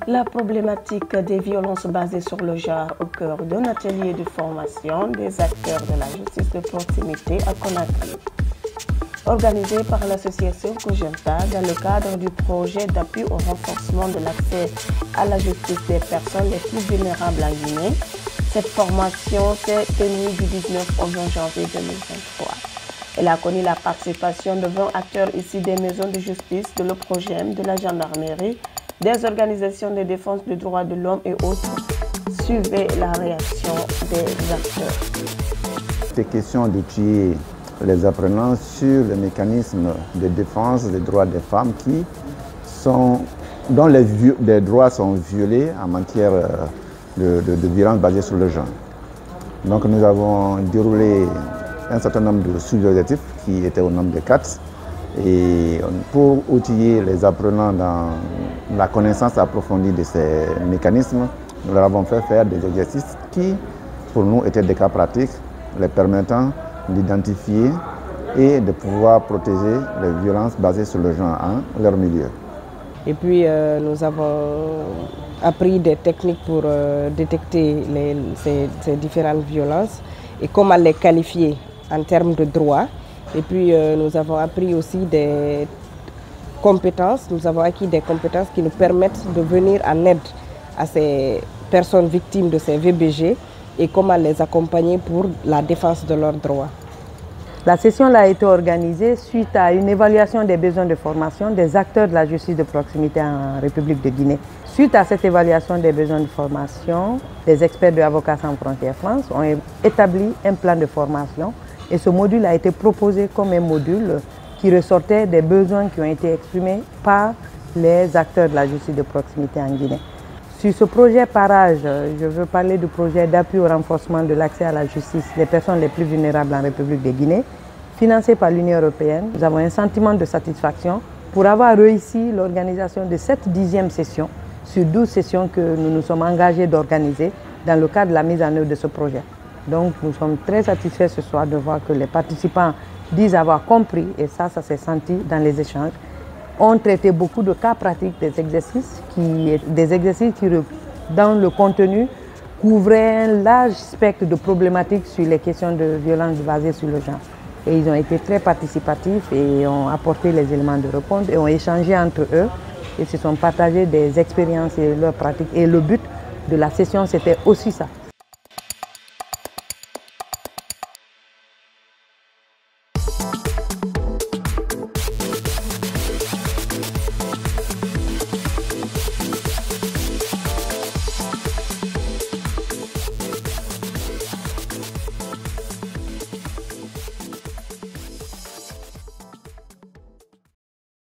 La problématique des violences basées sur le genre au cœur d'un atelier de formation des acteurs de la justice de proximité à Conakry. Organisé par l'association Kojanta dans le cadre du projet d'appui au renforcement de l'accès à la justice des personnes les plus vulnérables en Guinée, cette formation s'est tenue du 19 au 20 janvier 2023. Elle a connu la participation de 20 acteurs issus des maisons de justice, de l'OPROGEM, de la gendarmerie, des organisations de défense des droits de l'homme et autres. Suivez la réaction des acteurs. C'est question d'étudier les apprenants sur le mécanisme de défense des droits des femmes dont les droits sont violés en matière de violence basée sur le genre. Donc nous avons déroulé un certain nombre de sous-objectifs qui étaient au nombre de 4. Et pour outiller les apprenants dans la connaissance approfondie de ces mécanismes, nous leur avons fait faire des exercices qui, pour nous, étaient des cas pratiques, les permettant d'identifier et de pouvoir protéger les violences basées sur le genre en leur milieu. Et puis nous avons appris des techniques pour détecter ces différentes violences et comment les qualifier en termes de droit. Et puis nous avons appris aussi des compétences, nous avons acquis des compétences qui nous permettent de venir en aide à ces personnes victimes de ces VBG et comment les accompagner pour la défense de leurs droits. La session a été organisée suite à une évaluation des besoins de formation des acteurs de la justice de proximité en République de Guinée. Suite à cette évaluation des besoins de formation, les experts de Avocats sans frontières France ont établi un plan de formation et ce module a été proposé comme un module qui ressortait des besoins qui ont été exprimés par les acteurs de la justice de proximité en Guinée. Sur ce projet Parage, je veux parler du projet d'appui au renforcement de l'accès à la justice des personnes les plus vulnérables en République de Guinée, financé par l'Union européenne. Nous avons un sentiment de satisfaction pour avoir réussi l'organisation de cette 10e session sur 12 sessions que nous nous sommes engagés d'organiser dans le cadre de la mise en œuvre de ce projet. Donc nous sommes très satisfaits ce soir de voir que les participants disent avoir compris, et ça s'est senti dans les échanges. On traitait beaucoup de cas pratiques, des exercices qui, dans le contenu, couvraient un large spectre de problématiques sur les questions de violence basées sur le genre. Et ils ont été très participatifs et ont apporté les éléments de réponse et ont échangé entre eux et se sont partagés des expériences et leurs pratiques. Et le but de la session, c'était aussi ça.